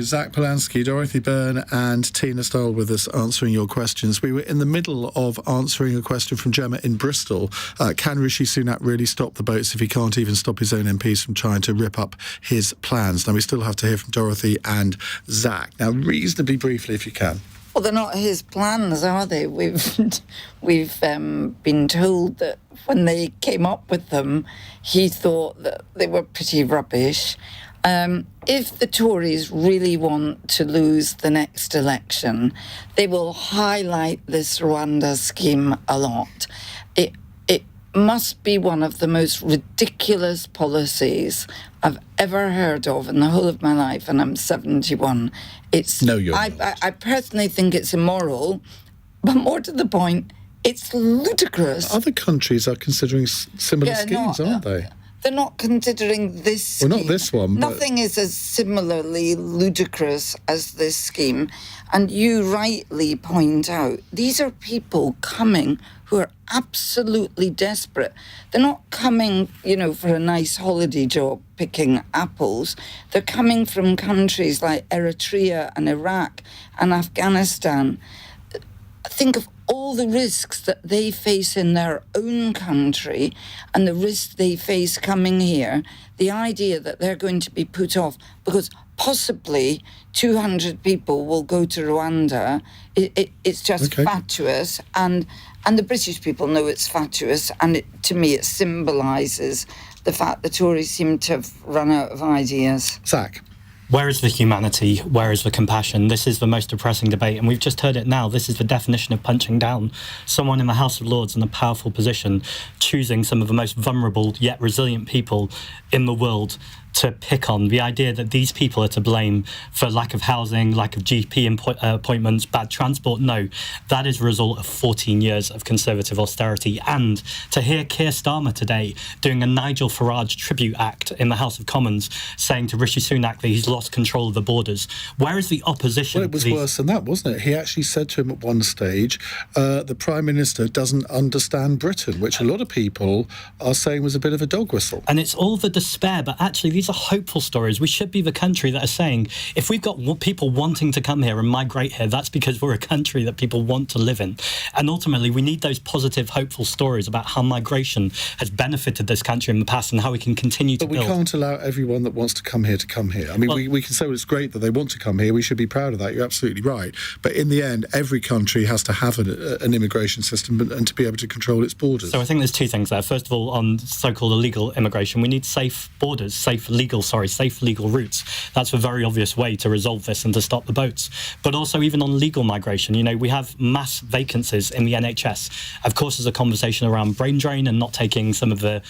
Zack Polanski, Dorothy Byrne and Tina Stowell with us answering your questions. We were in the middle of answering a question from Gemma in Bristol. Can Rishi Sunak really stop the boats if he can't even stop his own MPs from trying to rip up his plans? Now, we still have to hear from Dorothy and Zack. Now, reasonably briefly, if you can. Well, they're not his plans, are they? We've been told that when they came up with them, he thought that they were pretty rubbish. If the Tories really want to lose the next election, they will highlight this Rwanda scheme a lot. It must be one of the most ridiculous policies I've ever heard of in the whole of my life, and I'm 71. I personally think it's immoral, but more to the point, it's ludicrous. Other countries are considering similar schemes, aren't they? they're not considering this scheme. Well, not this one. Nothing is as similarly ludicrous as this scheme. And you rightly point out, these are people coming who are absolutely desperate. They're not coming, for a nice holiday job picking apples. They're coming from countries like Eritrea and Iraq and Afghanistan. Think of all the risks that they face in their own country and the risks they face coming here. The idea that they're going to be put off because possibly 200 people will go to Rwanda, it's just fatuous. And the British people know it's fatuous, and to me it symbolises the fact the Tories seem to have run out of ideas. Zack. Where is the humanity? Where is the compassion? This is the most depressing debate, and we've just heard it now. This is the definition of punching down. Someone in the House of Lords in a powerful position, choosing some of the most vulnerable yet resilient people in the world to pick on. The idea that these people are to blame for lack of housing, lack of GP appointments, bad transport, no. That is a result of 14 years of Conservative austerity. And to hear Keir Starmer today doing a Nigel Farage tribute act in the House of Commons, saying to Rishi Sunak that he's lost control of the borders. Where is the opposition? Well, it was worse than that, wasn't it? He actually said to him at one stage, the Prime Minister doesn't understand Britain, which a lot of people are saying was a bit of a dog whistle. And it's all the despair, but actually these are hopeful stories. We should be the country that are saying, if we've got people wanting to come here and migrate here, that's because we're a country that people want to live in. And ultimately, we need those positive, hopeful stories about how migration has benefited this country in the past and how we can continue to build. But we can't allow everyone that wants to come here to come here. I mean, we can say it's great that they want to come here. We should be proud of that. You're absolutely right. But in the end, every country has to have an immigration system and to be able to control its borders. So I think there's two things there. First of all, on so-called illegal immigration, we need safe borders, safe legal routes. That's a very obvious way to resolve this and to stop the boats. But also even on legal migration, we have mass vacancies in the NHS. Of course, there's a conversation around brain drain and not taking some of the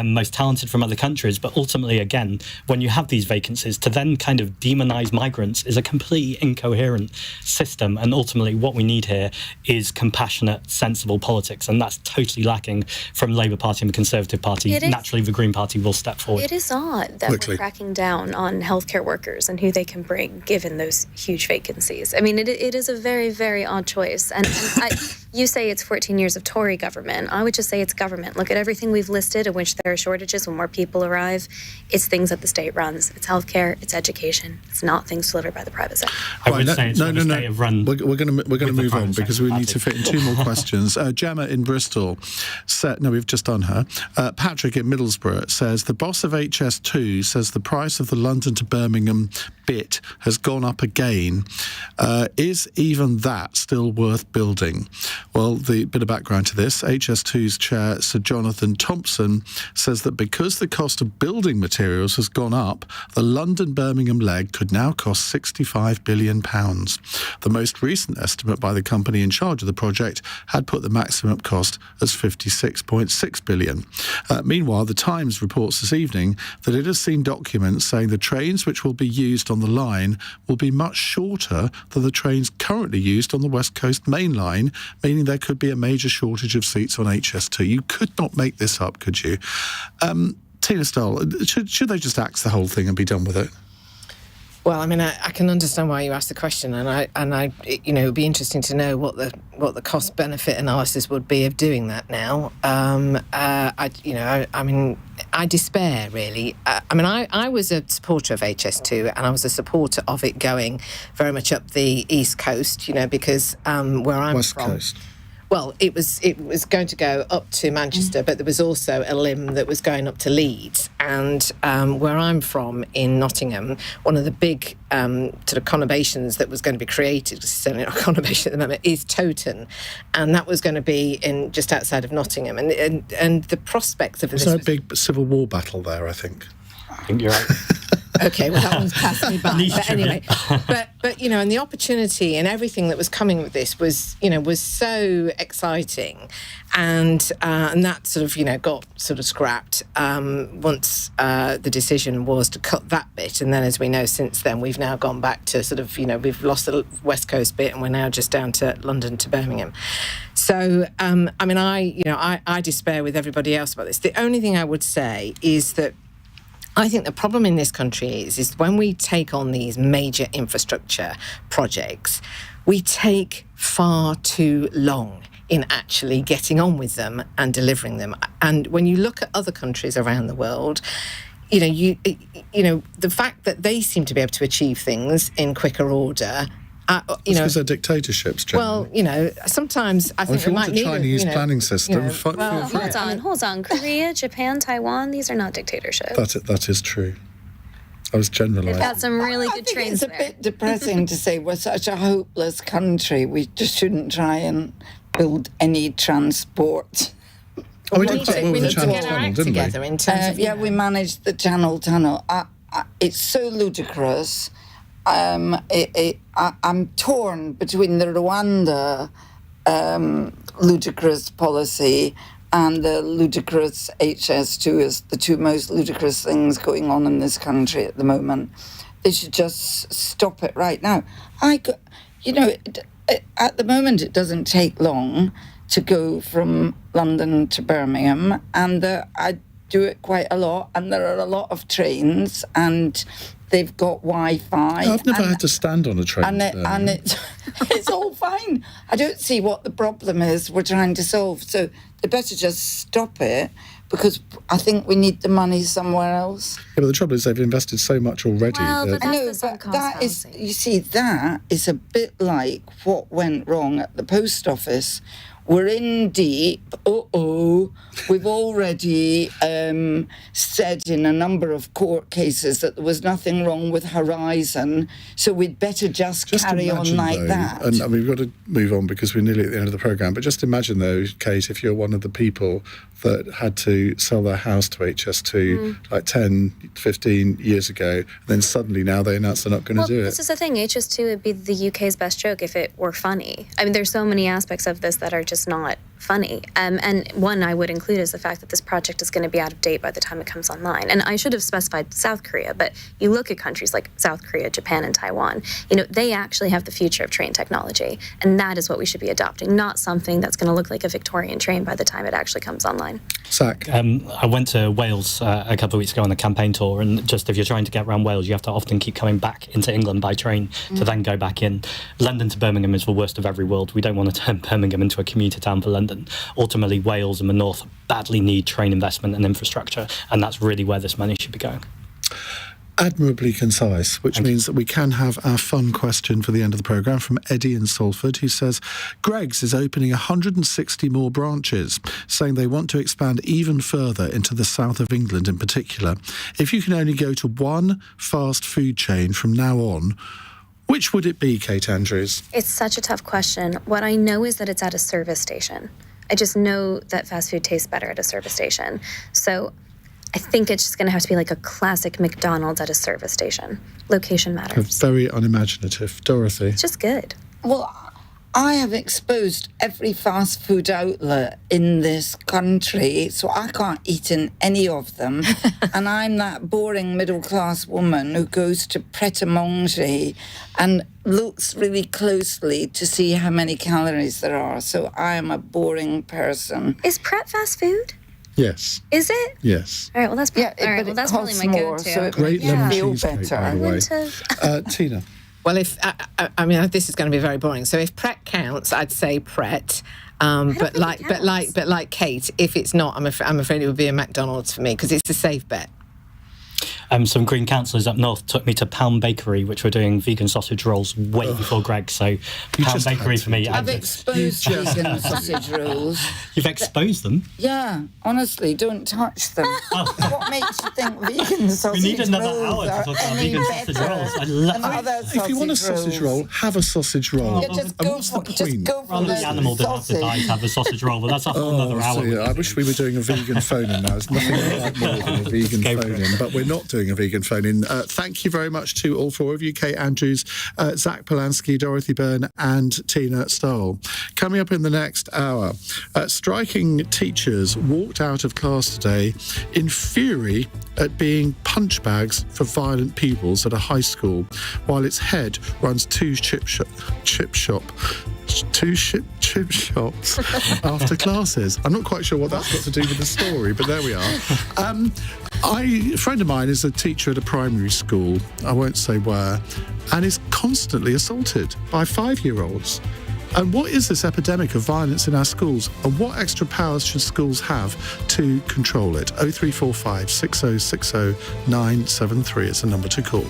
most talented from other countries. But ultimately, again, when you have these vacancies, to then kind of demonise migrants is a completely incoherent system. And ultimately, what we need here is compassionate, sensible politics. And that's totally lacking from Labour Party and the Conservative Party. Naturally, the Green Party will step forward. It is odd that we're cracking down on healthcare workers and who they can bring, given those huge vacancies. I mean, it is a very, very odd choice. And you say it's 14 years of Tory government. I would just say it's government. Look at everything we've listed in which there are shortages when more people arrive. It's things that the state runs. It's healthcare, it's education. It's not things delivered by the private sector. I would say it's the state of run. We're going to move on because we need to fit in two more questions. Gemma in Bristol said, no, we've just done her. Patrick in Middlesbrough says, the boss of HS2 says the price of the London to Birmingham bit has gone up again. Is even that still worth building? Well, the bit of background to this, HS2's chair, Sir Jonathan Thompson, says that because the cost of building materials has gone up, the London-Birmingham leg could now cost £65 billion. The most recent estimate by the company in charge of the project had put the maximum cost as £56.6 billion. Meanwhile, The Times reports this evening that it has seen documents saying the trains which will be used on the line will be much shorter than the trains currently used on the West Coast Main Line, meaning there could be a major shortage of seats on HS2. You could not make this up, could you? Tina Stowell, should they just axe the whole thing and be done with it? Well, I mean, I can understand why you asked the question, and I, it would be interesting to know what the cost benefit analysis would be of doing that now. I despair really. I was a supporter of HS2, and I was a supporter of it going very much up the East Coast, because where I'm West from. Coast. Well, it was going to go up to Manchester, but there was also a limb that was going up to Leeds. And where I'm from in Nottingham, one of the big sort of conurbations that was going to be created, because it's certainly not a conurbation at the moment, is Towton. And that was going to be in just outside of Nottingham. And the prospects of this... Was there a big civil war battle there, I think? I think you're right. Okay, well, that one's passed me by. But anyway, but you know, and the opportunity and everything that was coming with this was so exciting, and that sort of got sort of scrapped once the decision was to cut that bit, and then as we know since then we've now gone back to sort of we've lost the West Coast bit and we're now just down to London to Birmingham. So I mean, I despair with everybody else about this. The only thing I would say is that I think the problem in this country is when we take on these major infrastructure projects, we take far too long in actually getting on with them and delivering them. And when you look at other countries around the world, the fact that they seem to be able to achieve things in quicker order. Because they're dictatorships, generally. Well, sometimes I think if you we want might a Chinese planning system, feel free. Hold on. Korea, Japan, Taiwan, these are not dictatorships. That is true. I was generalising. They've got some really good trains there. It's a bit depressing to say we're such a hopeless country. We just shouldn't try and build any transport. We did quite well with the Channel Tunnel, didn't we? In terms of, we managed the Channel Tunnel. It's so ludicrous. I'm torn between the Rwanda ludicrous policy and the ludicrous HS2 as the two most ludicrous things going on in this country at the moment. They should just stop it right now. At the moment it doesn't take long to go from London to Birmingham, and I do it quite a lot, and there are a lot of trains, and they've got Wi-Fi. I've never had to stand on a train. And it's all fine. I don't see what the problem is we're trying to solve. So they better just stop it, because I think we need the money somewhere else. Yeah, but the trouble is they've invested so much already. Well, but that's that is a bit like what went wrong at the post office. We're in deep. We've already said in a number of court cases that there was nothing wrong with Horizon, so we'd better just carry on like that. And we've got to move on because we're nearly at the end of the programme, but just imagine though, Kate, if you're one of the people that had to sell their house to HS2 like 10, 15 years ago, and then suddenly now they announce they're not going to do it. This is the thing. HS2 would be the UK's best joke if it were funny. I mean, there's so many aspects of this that are just not funny. And one I would include is the fact that this project is going to be out of date by the time it comes online. And I should have specified South Korea, but you look at countries like South Korea, Japan, and Taiwan, they actually have the future of train technology. And that is what we should be adopting, not something that's going to look like a Victorian train by the time it actually comes online. Zack? I went to Wales a couple of weeks ago on a campaign tour, and just if you're trying to get around Wales, you have to often keep coming back into England by train to then go back in. London to Birmingham is the worst of every world. We don't want to turn Birmingham into a commuter town for London. Ultimately, Wales and the North badly need train investment and infrastructure, and that's really where this money should be going. Admirably concise, which means that we can have our fun question for the end of the programme from Eddie in Salford, who says, Greggs is opening 160 more branches, saying they want to expand even further into the south of England in particular. If you can only go to one fast food chain from now on, which would it be, Kate Andrews? It's such a tough question. What I know is that it's at a service station. I just know that fast food tastes better at a service station. So I think it's just going to have to be like a classic McDonald's at a service station. Location matters. Very unimaginative. Dorothy? It's just good. Well, I have exposed every fast food outlet in this country, so I can't eat in any of them. And I'm that boring middle-class woman who goes to Pret-a-Manger and looks really closely to see how many calories there are. So I am a boring person. Is Pret fast food? Yes. Is it? Yes. All right, well, that's probably my more, go-to. so it Great lemon feel cheesecake, better. by the way. Tina? Well, if I mean, this is going to be very boring. So if Pret counts, I'd say Pret. But like Kate, if it's not, I'm afraid it would be a McDonald's for me because it's a safe bet. Some Green councillors up north took me to Pound Bakery, which were doing vegan sausage rolls way before Greg. So Pound Bakery for me. I've exposed vegan sausage rolls. You've exposed them? Yeah, honestly, don't touch them. What makes you think vegan sausage rolls? We need another hour to talk about vegan sausage rolls. I love it. If you want a sausage roll, have a sausage roll. Yeah, just go for the animal didn't have to die to have a sausage roll, but that's a whole other hour. I wish we were doing a vegan phone-in now. There's nothing I like more than a vegan phone-in, but we're not doing a vegan phone-in. Thank you very much to all four of you, Kate Andrews, Zack Polanski, Dorothy Byrne and Tina Stowell. Coming up in the next hour, striking teachers walked out of class today in fury at being punch bags for violent pupils at a high school, while its head runs two chip shops after classes. I'm not quite sure what that's got to do with the story, but there we are. A friend of mine is a teacher at a primary school, I won't say where, and is constantly assaulted by 5-year-olds. And what is this epidemic of violence in our schools? And what extra powers should schools have to control it? 0345 6060 973 is the number to call.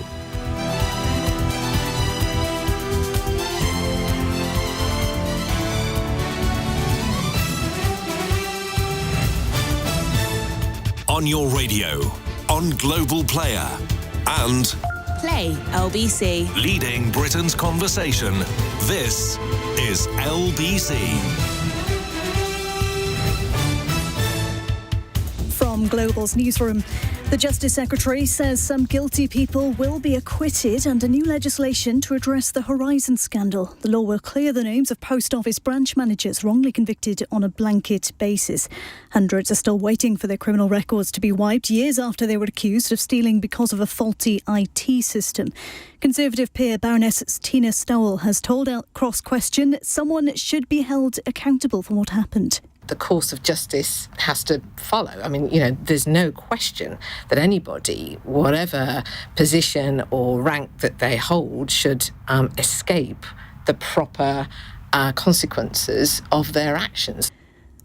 On your radio, on Global Player, and Play LBC. leading Britain's conversation. This is LBC. From Global's newsroom, the Justice Secretary says some guilty people will be acquitted under new legislation to address the Horizon scandal. The law will clear the names of post office branch managers wrongly convicted on a blanket basis. Hundreds are still waiting for their criminal records to be wiped years after they were accused of stealing because of a faulty IT system. Conservative peer Baroness Tina Stowell has told Cross Question someone should be held accountable for what happened. The course of justice has to follow. I mean, there's no question that anybody, whatever position or rank that they hold, should escape the proper consequences of their actions.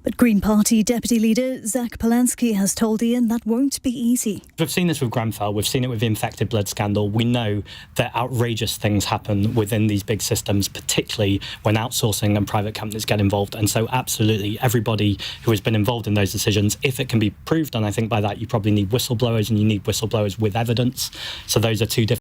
But Green Party Deputy Leader Zack Polanski has told Iain that won't be easy. We've seen this with Grenfell, we've seen it with the infected blood scandal. We know that outrageous things happen within these big systems, particularly when outsourcing and private companies get involved. And so absolutely everybody who has been involved in those decisions, if it can be proved, and I think by that you probably need whistleblowers, and you need whistleblowers with evidence. So those are two different